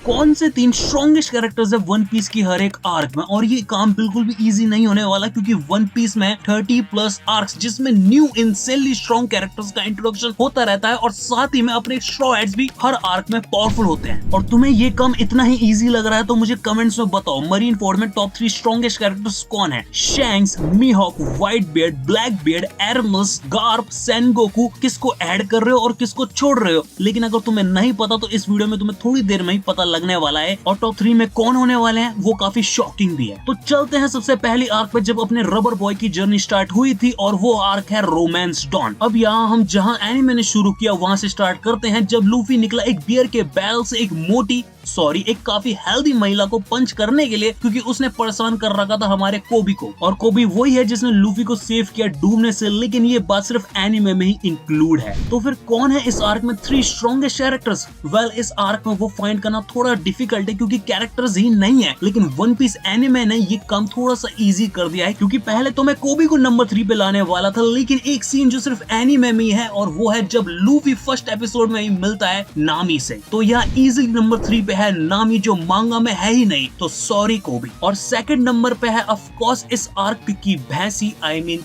कौन से 3 strongest characters है वन पीस की हर एक आर्क में। और ये काम बिल्कुल भी इजी नहीं होने वाला क्योंकि वन पीस में 30+ आर्क्स जिसमें न्यू इंसेनली स्ट्रॉन्ग कैरेक्टर्स का इंट्रोडक्शन होता रहता है और साथ ही में अपने स्ट्रॉ हैट्स भी हर आर्क में पावरफुल होते हैं। और तुम्हें ये काम इतना ही इजी लग रहा है तो मुझे कमेंट्स में बताओ मरीन फोर्ड में टॉप 3 स्ट्रॉन्गेस्ट कैरेक्टर्स कौन है। Shanks, Mihawk, Whitebeard, Blackbeard, एरमस, गार्प, सेनगोकू, किसको ऐड कर रहे हो और किसको छोड़ रहे हो। लेकिन अगर तुम्हें नहीं पता तो इस वीडियो में तुम्हें थोड़ी देर में ही पता लगने वाला है। और टॉप 3 में कौन होने वाले हैं वो काफी शॉकिंग भी है। तो चलते हैं सबसे पहली आर्क पे जब अपने रबर बॉय की जर्नी स्टार्ट हुई थी और वो आर्क है रोमांस डॉन। अब यहाँ हम जहाँ एनिमे ने शुरू किया वहां से स्टार्ट करते हैं जब लूफी निकला एक बियर के बैरल से एक काफी हेल्दी महिला को पंच करने के लिए क्योंकि उसने परेशान कर रखा था हमारे कोबी को। और कोबी वही है जिसने लूफी को सेव किया डूबने से। लेकिन ये बात सिर्फ एनिमे में ही इंक्लूड है। तो फिर कौन है इस आर्क में 3 स्ट्रॉन्गेस्ट कैरेक्टर्स। वेल इस आर्क में वो फाइंड करना थोड़ा डिफिकल्ट है क्योंकि कैरेक्टर्स ही नहीं है। लेकिन वन पीस एनिमे ने ये काम थोड़ा सा इजी कर दिया है क्योंकि पहले तो मैं कोबी को नंबर 3 पे लाने वाला था। लेकिन एक सीन जो सिर्फ एनिमे में ही है और वो है जब लूफी फर्स्ट एपिसोड में ही मिलता है नामी से। तो यहाँ इजीली नंबर 3 पे है नामी जो मांगा में है ही नहीं। तो सॉरी कोबी। और सेकंड नंबर पे है ऑफ कोर्स इस आर्क की भैंसी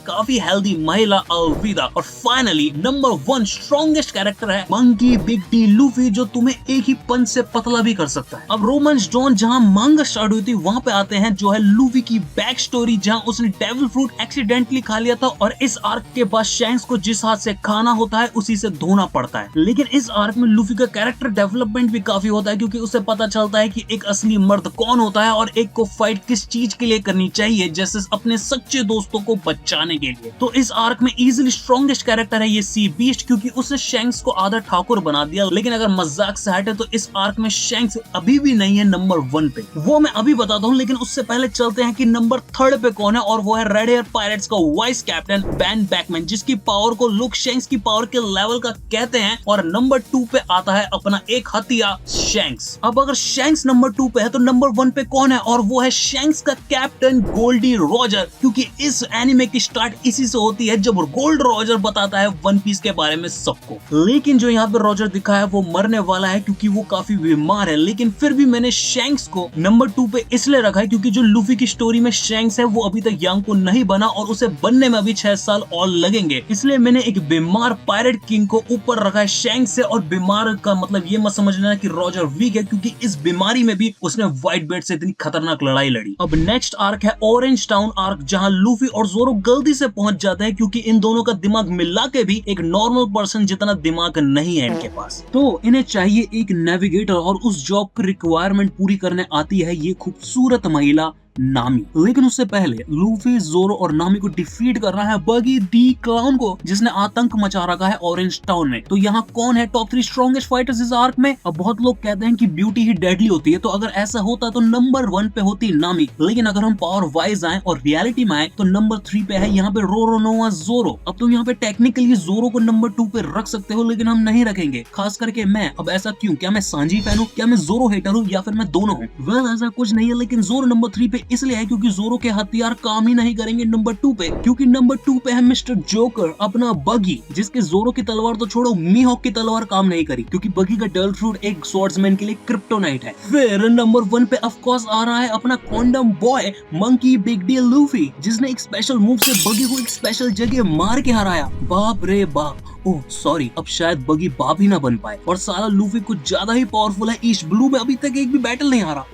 काफी हेल्दी महिला अलविदा। और फाइनली नंबर 1 स्ट्रॉन्गेस्ट कैरेक्टर है मंकी बिग डी लूफी जो तुम्हें एक ही पंच से पतला भी कर सकता है। अब रोमांस डॉन जहाँ मांगा स्टार्ट हुई थी वहाँ पे आते हैं जो है लूफी की बैक स्टोरी जहाँ उसने डेविल फ्रूट एक्सीडेंटली खा लिया था और इस आर्क के बाद शैंक्स को जिस हाथ से खाना होता है उसी से धोना पड़ता है। लेकिन इस आर्क में लूफी का कैरेक्टर डेवलपमेंट भी काफी होता है क्योंकि उसे पता चलता है कि एक असली मर्द कौन होता है और एक को फाइट किस चीज के लिए करनी चाहिए जैसे अपने सच्चे दोस्तों को बचाने के लिए। तो इस आर्क में इजीली स्ट्रॉन्गेस्ट कैरेक्टर है ये सी बीस्ट क्योंकि उसने शैंक्स को आधा ठाकुर बना दिया। लेकिन अगर मजाक से हटे तो इस आर्क में शैंक्स अभी भी नहीं है नंबर 1 पे। वो मैं अभी बताता हूँ लेकिन उससे पहले चलते हैं कि नंबर 3 पे कौन है और वो है रेड हेयर पायरेट्स का वाइस कैप्टन बैन बैकमैन जिसकी पावर को लोग शैंक्स की पावर के लेवल का कहते हैं। और नंबर 2 पे आता है अपना एक हथिया शैंक्स। अब अगर शैंक्स नंबर 2 पे है तो नंबर 1 पे कौन है और वो है शैंक्स का कैप्टन गोल्डी रॉजर क्योंकि इस एनिमे की स्टार्ट इसी से होती है जब गोल्ड रॉजर बताता है वन पीस के बारे में सबको। लेकिन जो यहाँ पे रॉजर दिखा है वो मरने वाला है क्योंकि वो काफी बीमार है। लेकिन फिर भी मैंने शैंक्स को नंबर 2 पे इसलिए रखा है क्योंकि जो लूफी की स्टोरी में शैंक्स है वो अभी तक यंग को नहीं बना और उसे बनने में अभी 6 साल और लगेंगे। इसलिए मैंने एक बीमार पायरेट किंग को ऊपर रखा है शैंक्स से। और बीमार का मतलब ये मत समझना कि रॉजर वीक है क्योंकि इस बीमारी में भी उसने व्हाइट बेड से इतनी खतरनाक लड़ाई लड़ी। अब नेक्स्ट आर्क है ऑरेंज टाउन आर्क जहां लूफी और जोरो गलती से पहुंच जाते हैं क्योंकि इन दोनों का दिमाग मिला के भी एक नॉर्मल पर्सन जितना दिमाग नहीं है इनके पास। तो इन्हें चाहिए एक नेविगेटर और उस जॉब की रिक्वायरमेंट पूरी करने आती है ये खूबसूरत महिला नामी। लेकिन उससे पहले लूफी, जोरो और नामी को डिफीट कर रहा है बगी डी क्लाउन को जिसने आतंक मचा रखा है ऑरेंज टाउन में। तो यहाँ कौन है टॉप 3 स्ट्रॉन्गेस्ट फाइटर्स इस आर्क में। अब बहुत लोग कहते हैं कि ब्यूटी ही डेडली होती है तो अगर ऐसा होता तो नंबर 1 पे होती नामी। लेकिन अगर हम पावर वाइज आए और रियलिटी में आए तो नंबर 3 पे है यहाँ पे रोरोनोआ जोरो। अब तुम यहाँ पे टेक्निकली जोरो को नंबर 2 पे रख सकते हो लेकिन हम नहीं रखेंगे, खास करके मैं। अब ऐसा क्यों? क्या मैं सांजी फैन हूँ, क्या मैं जोरो हेटर हूँ या फिर मैं दोनों हूँ? वेल ऐसा कुछ नहीं है। लेकिन जोरो नंबर 3 पे इसलिए है क्योंकि जोरो के हथियार काम ही नहीं करेंगे नंबर 2 पे क्योंकि नंबर 2 पे है मिस्टर जोकर अपना बगी जिसके जोरो की तलवार तो छोड़ो मीहॉक की तलवार काम नहीं करी क्योंकि बगी का डेविल फ्रूट एक स्वॉर्ड्समैन के लिए क्रिप्टोनाइट है। फिर नंबर 1 पे ऑफ कोर्स आ रहा है अपना condom boy monkey big D Luffy जिसने एक स्पेशल मूव से बगी को एक स्पेशल जगह मार के हराया। बाप रे बाप। ओह सॉरी, अब शायद बगी बाप ही ना बन पाए। और साला लूफी कुछ ज्यादा ही पावरफुल है। ईस्ट ब्लू में अभी तक एक भी बैटल नहीं हारा।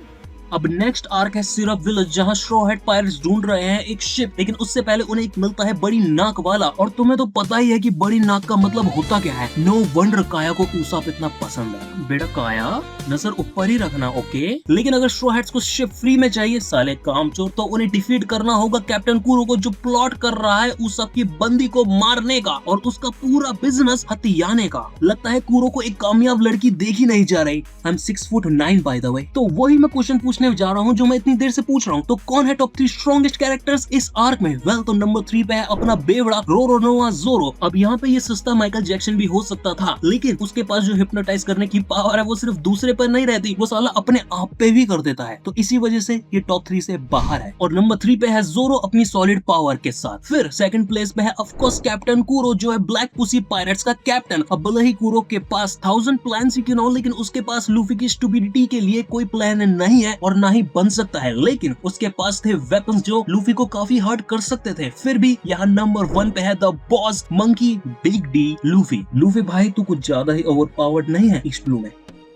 अब नेक्स्ट आर्क है सिरप विलेज जहां स्ट्रॉ हैट पायरेट्स ढूंढ रहे हैं एक शिप। लेकिन उससे पहले उन्हें एक मिलता है बड़ी नाक वाला। और तुम्हें तो पता ही है कि बड़ी नाक का मतलब होता क्या है। नो वंडर काया को उसाप इतना पसंद है। बेटा काया नजर ऊपर ही रखना, ओके। लेकिन अगर स्ट्रॉ हैट्स को शिप फ्री में चाहिए साले कामचोर तो उन्हें डिफीट करना होगा कैप्टन कुरो को जो प्लॉट कर रहा है उसाप की बंदी को मारने का और उसका पूरा बिजनेस हथियाने का। लगता है कुरो को एक कामयाब लड़की देखी नहीं जा रही। I am 6'9" by the way. तो वही मैं क्वेश्चन पूछने जा रहा हूँ जो मैं इतनी देर से पूछ रहा हूँ। तो कौन है टॉप 3 स्ट्रॉन्गेस्ट कैरेक्टर्स इस आर्क में? वेल, तो नंबर 3 पे है अपना बेवड़ा रोरोनोआ ज़ोरो। अब यहाँ पे ये सस्ता माइकल जैक्सन भी हो सकता था, लेकिन उसके पास जो हिप्नोटाइज करने की पावर है वो सिर्फ दूसरे पर नहीं रहती, वो साला अपने आप पे भी कर देता है। तो इसी वजह से ये टॉप 3 से बाहर है। और नंबर 3 पे है ज़ोरो अपनी सॉलिड पावर के साथ। फिर सेकंड प्लेस पे है ऑफ कोर्स कैप्टन कुरो, जो है ब्लैक पुसी पायरेट्स का कैप्टन। अब भले ही कुरो के पास 1000 प्लान ही क्यों, लेकिन उसके पास लूफी की स्टुपिडिटी के लिए कोई प्लान नहीं है और ना ही बन सकता है, लेकिन उसके पास थे वेपन्स जो लूफी को काफी हर्ट कर सकते थे। फिर भी यहाँ नंबर 1 पे है the boss monkey big D Luffy. Luffy भाई तू कुछ ज्यादा ही ओवरपावर्ड नहीं है ईस्ट ब्लू में।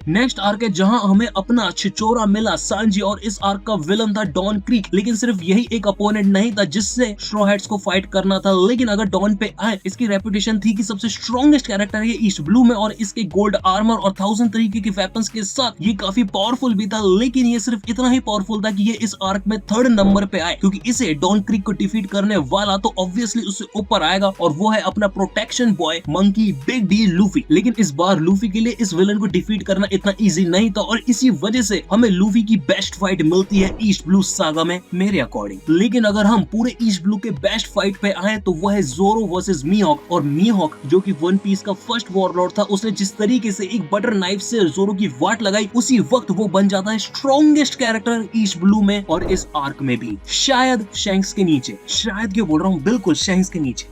नेक्स्ट आर्क है जहां हमें अपना छिचोरा मिला सांजी, और इस आर्क का विलन था डॉन क्रीक। लेकिन सिर्फ यही एक अपोनेंट नहीं था जिससे स्ट्रॉ हैट्स को फाइट करना था, लेकिन अगर डॉन पे आए, इसकी रेपुटेशन थी कि सबसे स्ट्रॉन्गेस्ट कैरेक्टर है ये ईस्ट ब्लू में, और इसके गोल्ड आर्मर और 1000 तरीके के वेपन्स के साथ ये काफी पावरफुल भी था। लेकिन ये सिर्फ इतना ही पावरफुल था कि ये इस आर्क में 3rd नंबर पे आए, क्योंकि इसे डॉन क्रीक को डिफीट करने वाला तो ऑब्वियसली उससे ऊपर आएगा, और वो है अपना protection boy monkey big D Luffy. लेकिन इस बार लूफी के लिए इस विलन को डिफीट करना इतना इजी नहीं था, और इसी वजह से हमें लूफी की बेस्ट फाइट मिलती है ईस्ट ब्लू सागा में मेरे अकॉर्डिंग। लेकिन अगर हम पूरे ईस्ट ब्लू के बेस्ट फाइट पे आए तो वो है ज़ोरो वर्सेस मीहॉक। और मीहॉक जो कि वन पीस का फर्स्ट वॉरलॉर्ड था, उसने जिस तरीके से एक बटर नाइफ से ज़ोरो की वाट लगाई, उसी वक्त वो बन जाता है स्ट्रॉन्गेस्ट कैरेक्टर ईस्ट ब्लू में और इस आर्क में भी, शायद शैंक्स के नीचे। शायद क्यों बोल रहा हूँ, बिल्कुल शैंक्स के नीचे।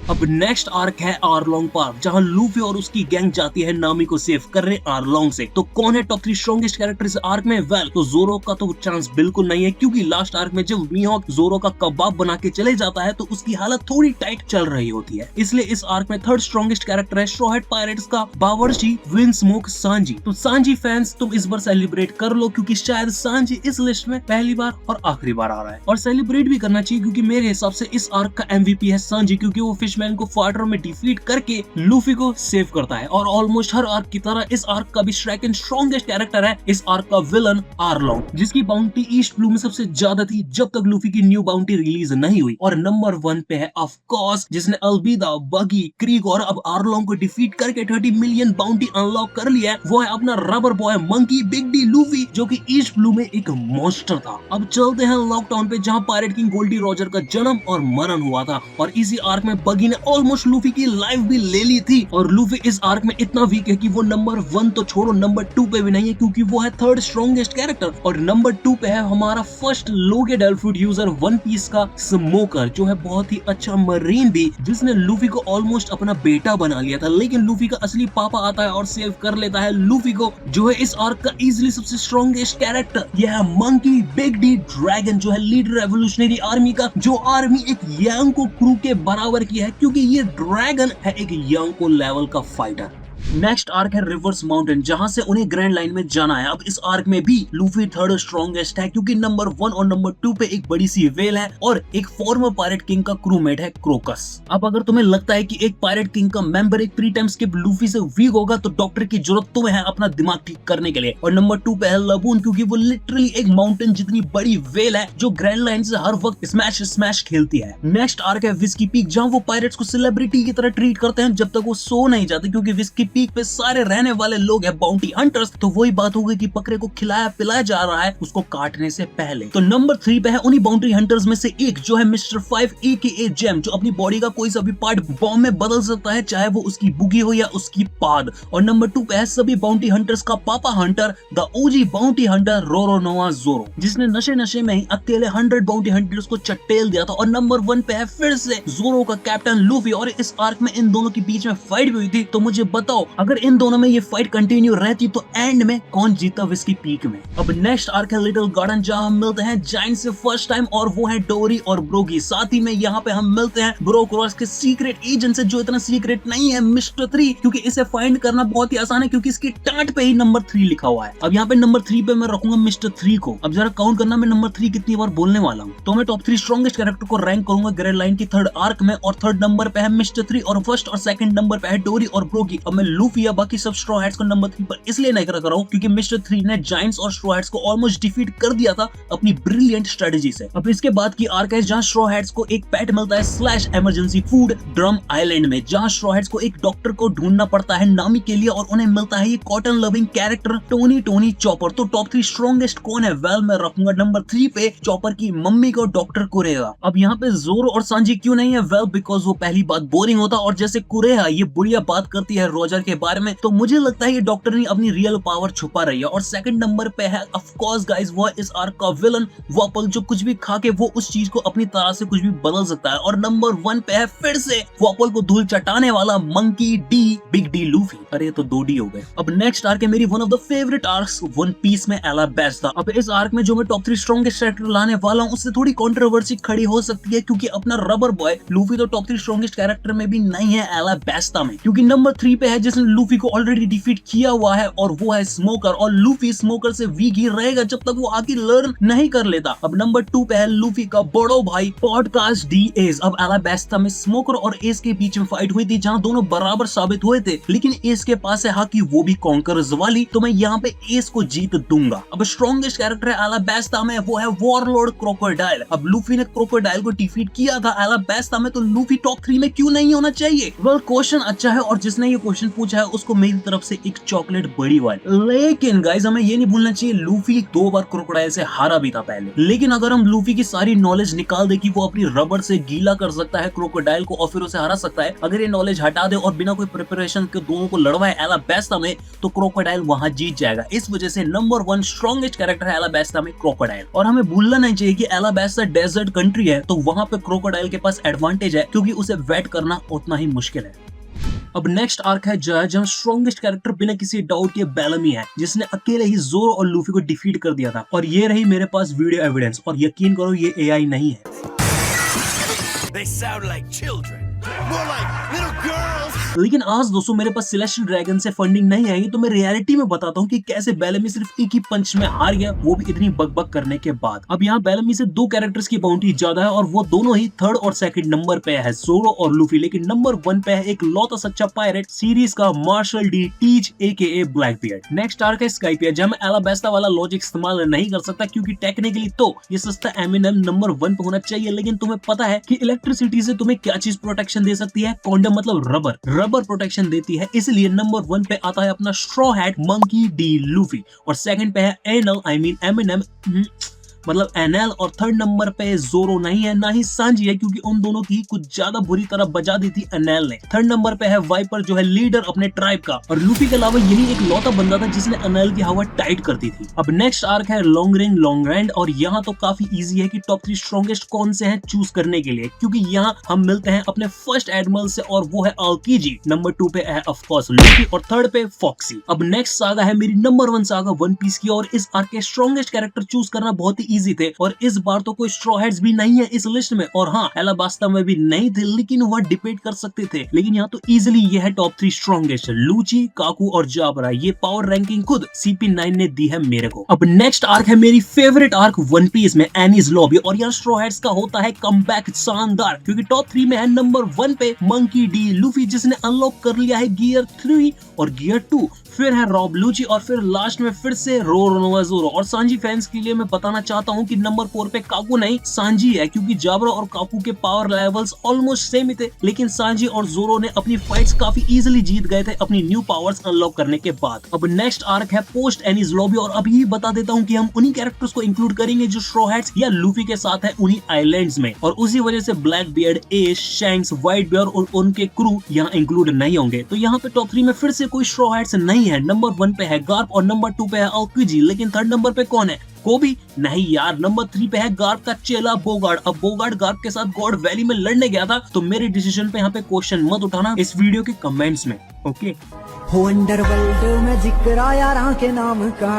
अब नेक्स्ट आर्क है आर्लोंग पार्क, जहां लूफी और उसकी गैंग जाती है नामी को सेव करने आर्लोंग से। तो कौन है टॉप 3 स्ट्रॉन्गेस्ट कैरेक्टर इस आर्क में? वेल, तो ज़ोरो का तो चांस बिल्कुल नहीं है, क्योंकि लास्ट आर्क में जब मीहॉक ज़ोरो का कबाब बना के चले जाता है तो उसकी हालत थोड़ी टाइट चल रही होती है। इसलिए इस आर्क में 3rd स्ट्रॉन्गेस्ट कैरेक्टर है स्ट्रॉ हैट पायरेट्स का बावर्ची विंस्मोक सांजी। तो सांजी फैंस तुम इस बार सेलिब्रेट कर लो, क्योंकि शायद सांजी इस लिस्ट में पहली बार और आखिरी बार आ रहा है, और सेलिब्रेट भी करना चाहिए, क्योंकि मेरे हिसाब से इस आर्क का MVP है सांजी, क्योंकि वो फिशमैन को फाटर में डिफीट करके लूफी को सेव करता है। और ऑलमोस्ट हर आर्क की तरह इस आर्क का भी सेकंड स्ट्रॉन्गेस्ट कैरेक्टर है इस आर्क का विलन आर्लोंग, जिसकी बाउंटी ईस्ट ब्लू में सबसे ज्यादा थी जब तक लूफी की न्यू बाउंटी रिलीज नहीं हुई। और नंबर 1 पे है ऑफ कोर्स जिसने अल्बिदा, बगी, क्रीक और अब आर्लोंग को डिफीट करके 30 मिलियन बाउंटी अनलॉक कर लिया है। वो है अपना rubber boy monkey big D Luffy, जो कि ईस्ट ब्लू में एक मॉन्स्टर था। अब चलते हैं लॉकडाउन पे, जहां पायरेट किंग गोल्डी रॉजर का जन्म और मरण हुआ था, और इसी आर्क में बगी ने ऑलमोस्ट लूफी की लाइफ भी ले ली थी। और लूफी इस आर्क में इतना वीक है कि वो नंबर 1 तो छोड़ो, नंबर 2 पे भी नहीं है, क्योंकि वो है 3rd स्ट्रॉन्गेस्ट कैरेक्टर। और नंबर 2 पे है हमारा फर्स्ट लोगेड एल्फ्रूट यूजर वन पीस का स्मोकर, जो है बहुत ही अच्छा मरीन भी, जिसने लूफी को ऑलमोस्ट अपना बेटा बना लिया था। लेकिन लूफी का असली पापा आता है और सेव कर लेता है लूफी को, जो है इस आर्क का इजीली सबसे स्ट्रॉन्गेस्ट कैरेक्टर। यह है मंकी बिग डी ड्रैगन, जो है लीडर रेवोल्यूशनरी आर्मी का, जो आर्मी एक यांको क्रू के बराबर की है, क्योंकि ये ड्रैगन है एक यांको लेवल का फाइटर। नेक्स्ट आर्क है रिवर्स माउंटेन, जहां से उन्हें ग्रैंड लाइन में जाना है। अब इस आर्क में भी लूफी 3rd स्ट्रॉन्गेस्ट है, क्योंकि नंबर 1 और नंबर 2 पे एक बड़ी सी वेल है और एक फॉर्मर पायरेट किंग का क्रूमेट है क्रोकस। अब अगर तुम्हें लगता है कि एक पायरेट किंग का मेंबर एक प्री टाइम स्किप लूफी से वीक होगा, तो डॉक्टर की जरूरत तुम्हें है अपना दिमाग ठीक करने के लिए। और नंबर 2 पे है लबून, क्योंकि वो लिटरली एक माउंटेन जितनी बड़ी वेल है, जो ग्रैंड लाइन से हर वक्त स्मैश खेलती है। नेक्स्ट आर्क है विस्की पीक, जहां वो पायरेट्स को सेलिब्रिटी की तरह ट्रीट करते हैं जब तक वो सो नहीं जाते, क्योंकि विस्की पीक पे सारे रहने वाले लोग हैं बाउंटी हंटर्स। तो वही बात हो गई कि बकरे को खिलाया पिलाया जा रहा है उसको काटने से पहले। तो नंबर 3 पे है उन्हीं बाउंटी हंटर्स में से एक, जो है मिस्टर 5 AKA जेम, जो अपनी बॉडी का कोई सा भी पार्ट बॉम्ब में बदल सकता है, चाहे वो उसकी बुगी हो या उसकी पाद। और नंबर 2 पे है सभी बाउंटी हंटर्स का पापा hunter, the OG bounty hunter Roronoa Zoro, जिसने नशे में ही अकेले 100 बाउंटी हंटर्स को चट्टेल दिया था। और नंबर 1 पे है फिर से ज़ोरो का कैप्टन लूफी, और इस आर्क में इन दोनों के बीच में फाइट भी हुई थी। तो मुझे बताओ, अगर इन दोनों में ये फाइट कंटिन्यू रहती तो एंड में कौन जीता विस्की पीक में? अब नेक्स्ट आर्क है लिटिल गार्डन, जहां हम मिलते हैं जायंट से फर्स्ट टाइम, और वो है डोरी और ब्रोगी। साथ ही में यहाँ पे हम मिलते हैं ब्रो क्रॉस के सीक्रेट एजेंट से, जो इतना सीक्रेट नहीं है, मिस्टर 3, क्योंकि इसे फाइंड करना बहुत ही आसान है, क्योंकि इसकी टाट पे ही नंबर 3 लिखा हुआ है। अब यहाँ पे नंबर 3 पे मैं रखूंगा मिस्टर 3 को। अब जरा काउंट करना मैं नंबर 3 कितनी बार बोलने वाला हूँ। तो मैं टॉप 3 स्ट्रॉन्गेस्ट कैरेक्टर को रैंक करूंगा ग्रैंड लाइन की 3rd आर्क में, और 3rd नंबर पे है मिस्टर 3, और 1st और 2nd नंबर पे है डोरी और ब्रोगी। अब मैं लूफी या बाकी सब स्ट्रॉ हैट्स को नंबर 3 पर इसलिए नहीं रख रहा हूँ क्योंकि मिस्टर 3 ने जायंट्स और स्ट्रॉ हैट्स को ऑलमोस्ट डिफीट कर दिया था अपनी ब्रिलियंट स्ट्रेटजी से। अब इसके बाद की आर्क है जहाँ स्ट्रॉ हैट्स को एक पेट मिलता है slash emergency food drum island में, जहाँ स्ट्रॉ हैट्स को एक डॉक्टर को ढूंढना पड़ता है नामी के लिए और उन्हें मिलता है ये cotton loving character Tony chopper. तो टॉप 3 स्ट्रॉन्गेस्ट कौन है? वेल मैं रखूंगा नंबर 3 पे चॉपर की मम्मी को डॉक्टर कुरेहा। अब यहाँ पे जोरो और सांजी क्यों नहीं है? वेल बिकॉज वो पहली बात बोरिंग होता और जैसे कुरेहा ये बुढ़िया बात करती है रोजर के बारे में, तो मुझे लगता है ये डॉक्टर ने अपनी रियल पावर छुपा रही है। और सेकंड नंबर पे है ऑफ कोर्स गाइस वो इस आर्क का विलन वॉपल, जो कुछ भी खा के वो उस चीज को अपनी तरह से कुछ भी बदल सकता है। और नंबर 1 पे है फिर से वॉपल को धूल चटाने वाला monkey D, big D Luffy. अरे तो 2 डी हो गए। अब नेक्स्ट आर्क है मेरी one of the favourite arcs one piece में एलाबास्टा। अब इस आर्क में जो मैं टॉप 3 स्ट्रॉन्गेस्ट कैरेक्टर लाने वाला हूँ उससे थोड़ी कंट्रोवर्सी खड़ी हो सकती है क्योंकि अपना रबर बॉय लूफी तो टॉप 3 स्ट्रॉन्गेस्ट कैरेक्टर में भी नहीं है एलाबास्टा में, क्योंकि नंबर 3 पे है जिसने लूफी को ऑलरेडी डिफीट किया हुआ है और वो है स्मोकर। और लूफी स्मोकर से वीक ही रहेगा जब तक वो आगे लर्न नहीं कर लेता। अब नंबर 2 पे है लूफी का बड़ो भाई पॉडकास्ट डी एस। अब एलाबास्टा में स्मोकर और एस के बीच में फाइट हुई थी जहां दोनों बराबर साबित हुए थे, लेकिन एस के पास है हाकी वो भी कॉन्करर्स वाली, तो मैं यहाँ पे एस को जीत दूंगा। अब स्ट्रॉन्गेस्ट कैरेक्टर है एलाबास्टा में वो है वॉरलॉर्ड क्रोकोडाइल। अब लूफी ने क्रोकोडाइल को डिफीट किया था एलाबास्टा में, तो लूफी टॉप 3 में क्यों नहीं होना चाहिए? वेल क्वेश्चन अच्छा है और जिसने ये क्वेश्चन पूछा है उसको मेरी तरफ से एक चॉकलेट बड़ी वाली। लेकिन गाइस हमें ये नहीं भूलना चाहिए लूफी 2 बार क्रोकोडाइल से हारा भी था पहले। लेकिन अगर हम लूफी की सारी नॉलेज निकाल दे कि वो अपनी रबर से गीला कर सकता है क्रोकोडाइल को और फिर उसे हरा सकता है, अगर ये नॉलेज हटा दे और बिना कोई प्रिपरेशन के दोनों को लड़वाए एलाबास्टा में, तो क्रोकोडाइल वहां जीत जाएगा। इस वजह से नंबर 1 स्ट्रॉन्गेस्ट कैरेक्टर है एलाबास्टा में क्रोकोडाइल। और हमें भूलना नहीं चाहिए कि एलाबास्टा डेजर्ट कंट्री है, तो वहां पे क्रोकोडाइल के पास एडवांटेज है क्योंकि उसे वेट करना उतना ही मुश्किल है। अब नेक्स्ट आर्क है जहां स्ट्रॉन्गेस्ट कैरेक्टर बिना किसी डाउट के बेलमी है, जिसने अकेले ही जोरो और लूफी को डिफीट कर दिया था। और ये रही मेरे पास वीडियो एविडेंस, और यकीन करो ये एआई नहीं है। They sound like children. More like little girls. लेकिन आज दोस्तों मेरे पास सेलेस्टियल ड्रैगन से फंडिंग नहीं आई, तो मैं रियलिटी में बताता हूँ कि कैसे बेलमी सिर्फ एक ही पंच में हार गया, वो भी इतनी बकबक करने के बाद। अब यहाँ बेलमी से 2 कैरेक्टर्स की बाउंड्री ज्यादा है और वो दोनों ही 3rd और 2nd नंबर पे है, जोरो और लूफी। लेकिन नंबर 1 पे है एक लौता सच्चा पायरेट सीरीज का Marshall D Teach AKA Blackbeard. Next arc है स्काइपियर, जहाँ मैं एलाबास्टा वाला लॉजिक इस्तेमाल नहीं कर सकता क्योंकि टेक्निकली तो ये सस्ता एमिनेम नंबर 1 पे होना चाहिए। लेकिन तुम्हें पता है कि इलेक्ट्रिसिटी से तुम्हें क्या चीज प्रोटेक्शन दे सकती है? कॉन्डम मतलब रबर प्रोटेक्शन देती है। इसलिए नंबर 1 पे आता है अपना straw hat monkey D Luffy, और 2nd पे है एनल आई मीन एमिनेम मतलब एनएल, और 3rd नंबर पे जोरो नहीं है ना ही सांजी है क्योंकि उन दोनों की कुछ ज्यादा बुरी तरह बजा दी थी एनएल ने। 3rd नंबर पे है वाइपर जो है लीडर अपने ट्राइब का, और लूफी के अलावा यही एक लौता बंदा था जिसने एनएल की हवा टाइट कर दी थी। अब नेक्स्ट आर्क है लॉन्ग रेंज लॉन्ग रैंड, और यहाँ तो काफी इजी है कि टॉप 3 स्ट्रॉन्गेस्ट कौन से हैं चूज करने के लिए, क्योंकि यहाँ हम मिलते हैं अपने फर्स्ट एडमिरल से और वो है आल्कीजी। नंबर 2 पे है ऑफ कोर्स लूफी और 3rd पे फॉक्सी। अब नेक्स्ट सागा है मेरी नंबर 1 सागा वन पीस की, और इस आर्क के स्ट्रॉन्गेस्ट कैरेक्टर चूज करना बहुत ही इजी थे, और इस बार तो कोई स्ट्रॉ हेड्स भी नहीं है इस लिस्ट में, और हाँ एलाबास्टा में भी नहीं थे, लेकिन वह डिबेट कर सकते थे। लेकिन यहाँ तो इजीली ये है टॉप 3 स्ट्रॉन्गेस्ट, लूची, काकू और जाबरा। ये पावर रैंकिंग खुद CP9 ने दी है मेरे को। अब नेक्स्ट आर्क है मेरी फेवरेट आर्क वन पीस में एनीज लॉबी, और यहाँ स्ट्रॉ हेड्स का होता है कमबैक शानदार, क्योंकि टॉप 3 में है नंबर 1 पे मंकी डी लूफी जिसने अनलॉक कर लिया है गियर 3 और गियर 2, फिर है रॉब लूची, और फिर लास्ट में फिर से रोरोनोवा जोरो। और सांजी फैंस के लिए मैं बताना चाहता हूँ कि नंबर 4 पे काकू नहीं सांजी है, क्योंकि जाबरा और काकू के पावर लेवल्स ऑलमोस्ट सेम ही थे, लेकिन सांजी और जोरो ने अपनी फाइट्स काफी इजीली जीत गए थे अपनी न्यू पावर्स अनलॉक करने के बाद। अब नेक्स्ट आर्क है पोस्ट एनीज लॉबी, और अभी ही बता देता हूँ कि हम उन्हीं कैरेक्टर्स को इंक्लूड करेंगे जो स्ट्रॉ हैट्स या लूफी के साथ है उन्हीं आइलैंड्स में, और उसी वजह से ब्लैक बियर्ड, एश, शैंक्स, व्हाइट बियर और उनके क्रू यहाँ इंक्लूड नहीं होंगे। तो यहाँ पे टॉप 3 में फिर से कोई स्ट्रॉ हैट्स नहीं है। नंबर 1 पे है गार्प और नंबर 2 पे है आल्कीजी, लेकिन 3rd नंबर पे कौन है? कोबी नहीं यार। नंबर 3 पे है गार्प का चेला बोगार्ड। अब बोगार्ड गार्प के साथ गॉड वैली में लड़ने गया था, तो मेरे डिसीजन पे यहाँ पे क्वेश्चन मत उठाना इस वीडियो के कमेंट्स में, ओके? हो अंडरवर्ल्ड में जिक्र आया राह के नाम का।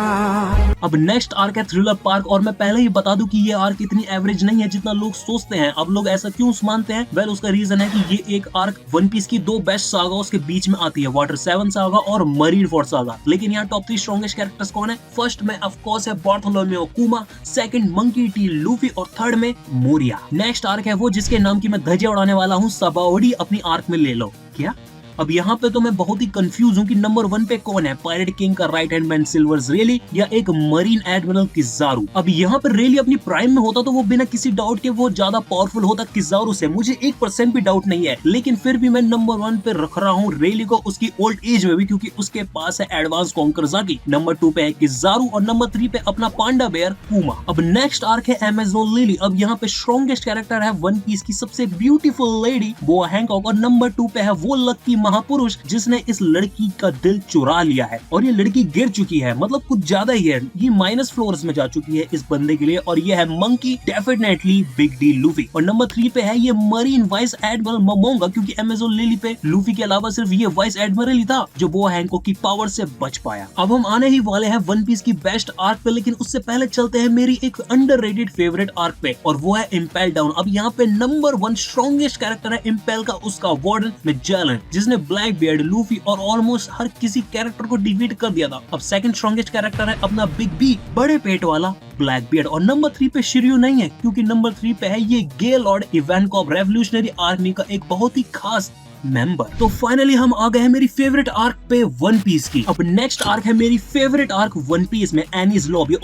अब नेक्स्ट आर्क है थ्रिलर पार्क, और मैं पहले ही बता दूं कि ये आर्क इतनी एवरेज नहीं है जितना लोग सोचते हैं। अब लोग ऐसा क्यों मानते हैं? वेल उसका रीजन है कि ये एक आर्क वन पीस की 2 बेस्ट सागाओं के बीच में आती है, वाटर 7 सागा और मरीन फोर्ड सागा। लेकिन यहाँ टॉप 3 स्ट्रॉन्गेस्ट कैरेक्टर्स कौन है? फर्स्ट में ऑफ कोर्स है बार्थोलोमेओ कुमा, 2nd मंकी टी लूफी और 3rd में मोरिया। नेक्स्ट आर्क है वो जिसके नाम की मैं धज्जियां उड़ाने वाला हूँ, सबाओडी अपनी आर्क में ले लो। क्या अब यहाँ पे तो मैं बहुत ही कंफ्यूज हूँ कि नंबर 1 पे कौन है, पायरेट किंग का राइट हैंड मैन सिल्वर्स रेली या एक मरीन एडमिरल किज़ारू। अब यहाँ पे रेली अपनी प्राइम में होता तो वो बिना किसी डाउट के वो ज्यादा पावरफुल होता किज़ारू से, मुझे 1% भी डाउट नहीं है। लेकिन फिर भी मैं नंबर 1 पे रख रहा हूँ रेली को उसकी ओल्ड एज में भी, क्योंकि उसके पास है एडवांस कॉन्कर ज़ाकी। नंबर 2 पे है किज़ारू और नंबर 3 पे अपना पांडा बेयर पूमा। अब नेक्स्ट आर्क है अमेज़न लिली। अब यहाँ पे स्ट्रॉन्गेस्ट कैरेक्टर है वन पीस की सबसे ब्यूटीफुल लेडी बोआ हैंकॉक और नंबर 2 पे है वो लकी महापुरुष जिसने इस लड़की का दिल चुरा लिया है और ये लड़की गिर चुकी है, मतलब कुछ ज्यादा ही है, ये माइनस फ्लोर्स में जा चुकी है इस बंदे के लिए, और ये है monkey definitely big D Luffy. और नंबर 3 पे है ये मरीन वाइस एडमिरल मोमोंगा, क्योंकि अमेज़न लिली पे लूफी के अलावा सिर्फ ये वाइस एडमिरल ही था जो बोआ हैंकॉक की पावर से बच पाया। अब हम आने ही वाले हैं वन पीस की बेस्ट आर्क पे, लेकिन उससे पहले चलते हैं मेरी एक अंडररेटेड फेवरेट आर्क पे और वो है इम्पेल डाउन। अब यहाँ पे नंबर 1 स्ट्रॉन्गेस्ट कैरेक्टर है इम्पेल का उसका वार्डन मैजेलन, जिसने ब्लैक बियर्ड, लूफी और ऑलमोस्ट हर किसी कैरेक्टर को डिफीट कर दिया था। अब सेकंड स्ट्रॉन्गेस्ट कैरेक्टर है अपना बिग बी, बड़े पेट वाला ब्लैक बियर्ड। और नंबर 3 पे शिर्यू नहीं है, क्योंकि नंबर 3 पे है ये गे लॉर्ड इवानकॉप, रेवोल्यूशनरी आर्मी का एक बहुत ही खास मेंबर। तो फाइनली हम आ गए हैं मेरी फेवरेट आर्क पे वन पीस की। अब नेक्स्ट आर्क है मेरी फेवरेट आर्क वन पीस में, एनीज लॉबी।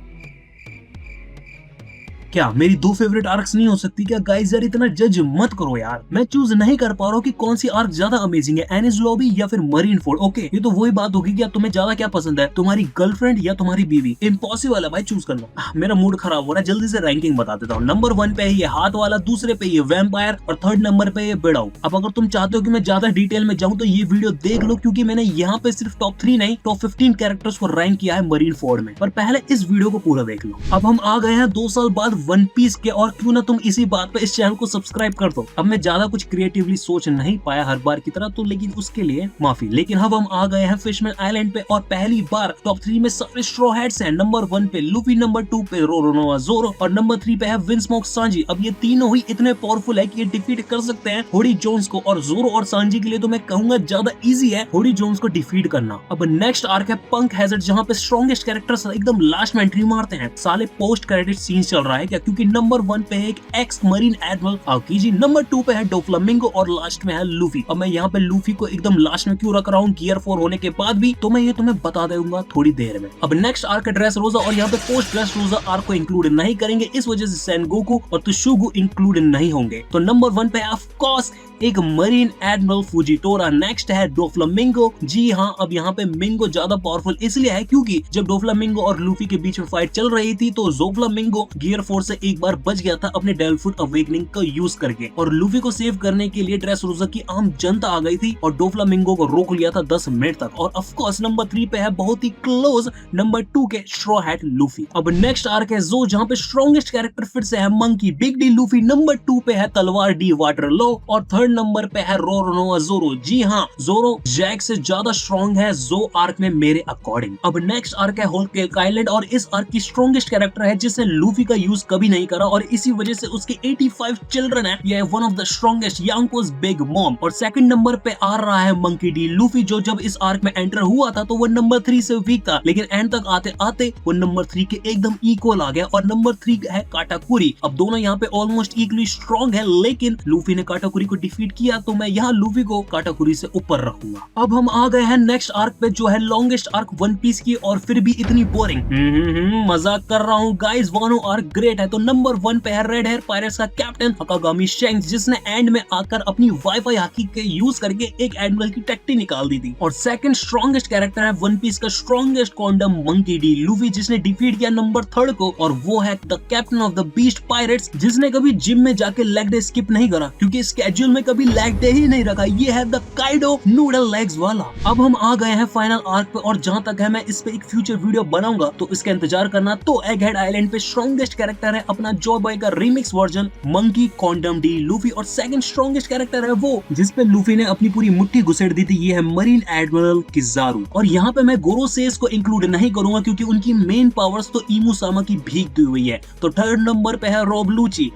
क्या मेरी 2 फेवरेट आर्क्स नहीं हो सकती क्या? गाइस यार इतना जज मत करो यार, मैं चूज नहीं कर पा रहा हूँ कि कौन सी आर्क ज्यादा अमेजिंग है, एनिस लॉबी या फिर मरीन फोर्ड। ओके, ये तो वही बात होगी कि तुम्हें ज्यादा क्या पसंद है, तुम्हारी गर्लफ्रेंड या तुम्हारी बीवी? इम्पॉसिबल है भाई चूज करना। मेरा मूड खराब हो रहा है, जल्दी से रैंकिंग बता देता हूँ। नंबर 1 पे है ये हाथ वाला, दूसरे पे ये वैम्पायर और थर्ड नंबर पे ये बिडाऊ। अब अगर तुम चाहते हो कि मैं ज्यादा डिटेल में जाऊँ तो ये वीडियो देख लो, क्योंकि मैंने यहाँ पे सिर्फ टॉप 3 नहीं टॉप 15 कैरेक्टर्स को रैंक किया है मरीन फोर्ड में। पर पहले इस वीडियो को पूरा देख लो। अब हम आ गए हैं 2 साल बाद वन पीस के, और क्यों ना तुम इसी बात पे इस चैनल को सब्सक्राइब कर दो। अब मैं ज्यादा कुछ क्रिएटिवली सोच नहीं पाया हर बार की तरह, तो लेकिन उसके लिए माफी। लेकिन अब हम आ गए हैं फिशमैन आइलैंड पे और पहली बार टॉप 3 में सारे स्ट्रॉ हैट्स हैं। नंबर 1 पे लूफी, नंबर 2 पे रोरोनोआ ज़ोरो और नंबर 3 पे है विंस्मोक सांजी। अब ये तीनों ही इतने पावरफुल है कि ये डिफीट कर सकते हैं होडी जोन्स को, और ज़ोरो और सांजी के लिए तो मैं कहूंगा ज्यादा इजी है होडी जोन्स को डिफीट करना। अब नेक्स्ट आर्क है पंक हैजर्ड, जहाँ पे स्ट्रॉन्गेस्ट कैरेक्टर्स एकदम लास्ट में एंट्री मारते हैं। साले पोस्ट क्रेडिट सीन चल रहा है क्या? क्योंकि नंबर 1 पे एक एक्स मरीन एडमिरल आकीजी, नंबर 2 पे है डोफ्लामिंगो और लास्ट में है लूफी। अब मैं यहाँ पे लूफी को एकदम लास्ट में क्यों रख रहा हूँ गियर 4 होने के बाद भी, तो मैं ये तुम्हें बता दूंगा थोड़ी देर में। अब नेक्स्ट आर्क है ड्रेस रोजा, और यहाँ पे पोस्ट ड्रेस रोजा आर्क को इंक्लूड नहीं करेंगे, इस वजह से सेनगोकू और तुशुगु इंक्लूड नहीं होंगे। तो नंबर 1 पे ऑफ कोर्स एक मरीन एडमिरल फुजिटोरा। नेक्स्ट है डोफ्लामिंगो। जी हाँ, अब यहाँ पे मिंगो ज्यादा पावरफुल इसलिए है क्योंकि जब डोफ्लामिंगो और लूफी के बीच में फाइट चल रही थी तो जोफ्लामिंगो गियर 4 से एक बार बच गया था अपने डेलफुट अवेकनिंग का यूज करके, और लूफी को सेव करने के लिए ड्रेस रोजा की आम जनता आ गई थी और डोफ्लामिंगो को रोक लिया था 10 मिनट तक। और ऑफ कोर्स नंबर 3 पे है बहुत ही क्लोज नंबर 2 के स्ट्रॉ हैट लूफी। अब नेक्स्ट आर्क है जो, जहाँ पे स्ट्रॉन्गेस्ट कैरेक्टर फिर से है monkey big D Luffy, number 2 पे है तलवार डी वाटर लो और थर्ड नंबर पे है रोरोनोआ ज़ोरो। जी हाँ, ज़ोरो जैक से ज्यादा स्ट्रॉन्ग है जो आर्क में मेरे अकॉर्डिंग। अब नेक्स्ट आर्क है होल केक आइलैंड, और इस आर्क की स्ट्रॉन्गेस्ट कैरेक्टर है जिसने लूफी का यूज कभी नहीं करा और इसी वजह से उसके 85 चिल्ड्रन है। यह one of the strongest Yonkos Big Mom. और सेकंड नंबर पे आ रहा है मंकी डी लूफी, जो जब इस आर्क में एंटर हुआ था तो वो नंबर 3 से वीक था, लेकिन एंड तक आते आते वो नंबर 3 के एकदम इक्वल आ गया। और नंबर 3 है काटाकुरी। अब दोनों यहाँ पे ऑलमोस्ट इक्वली स्ट्रॉन्ग है, लेकिन लूफी ने काटाकुरी को डिफीट किया, तो मैं यहाँ लूफी को काटाकुरी से ऊपर रखूंगा। अब हम आ गए हैं नेक्स्ट आर्क पे, जो है लॉन्गेस्ट आर्क वन पीस की, और फिर भी इतनी बोरिंग। मजाक कर रहा हूँ गाइस, वानो आर्क ग्रेट है। तो नंबर 1 पे है रेड हेयर पायरेट्स का कैप्टन हकागामी शेंक्स, जिसने एंड में आकर अपनी वाईफाई हाकी के यूज करके एक एडमिरल की टट्टी निकाल दी थी। और सेकंड स्ट्रॉन्गेस्ट कैरेक्टर है वन पीस का strongest condom monkey D Luffy, जिसने डिफीट किया नंबर 3 को, और वो है the captain of the beast pirates, जिसने कभी जिम में जाके लेग डे स्किप नहीं करा, क्योंकि स्केड्यूल में कभी लेग डे ही नहीं रखा। ये है द काइडो नूडल लेग्स वाला। अब हम आ गए हैं फाइनल आर्क पे, और जहां तक है मैं इस पे एक फ्यूचर वीडियो बनाऊंगा, तो इसका इंतजार करना। तो एगहेड आइलैंड पे स्ट्रॉन्गेस्ट कैरेक्टर है अपना जॉय बॉय का remix version monkey condom D Luffy, और सेकंड स्ट्रॉन्गेस्ट कैरेक्टर है वो जिसपे लूफी ने अपनी पूरी मुट्ठी घुसेड़ दी थी, ये है मरीन एडमिरल किज़ारू। और यहाँ पे मैं गोरोसेस को इंक्लूड नहीं करूंगा क्योंकि उनकी मेन पावर्स तो इमू सामा की भीगती हुई है। तो थर्ड नंबर पे है रोब लूची।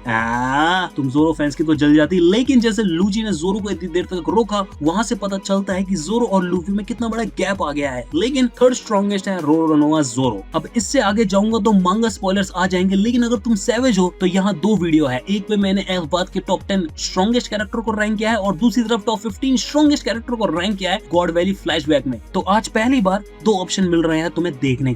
तुम ज़ोरो फैंस की तो जल जाती, लेकिन जैसे लूजी ने जोरो को इतनी देर तक रोका, वहां से पता चलता है कि जोरो और लूफी में कितना बड़ा गैप आ गया है। लेकिन थर्ड स्ट्रॉन्गेस्ट है रोरोनोआ जोरो। अब इससे आगे जाऊंगा तो मांगा स्पॉयलर्स आ जाएंगे, लेकिन अगर तुम सैवेज हो तो यहाँ दो वीडियो है। एक पे मैंने एल्फ बात के टॉप 10 स्ट्रॉन्गेस्ट कैरेक्टर को रैंक किया है और दूसरी तरफ टॉप 15 स्ट्रॉन्गेस्ट कैरेक्टर को रैंक किया है गॉड वैली फ्लैशबैक में। तो आज पहली बार दो ऑप्शन मिल रहे हैं तुम्हें देखने के।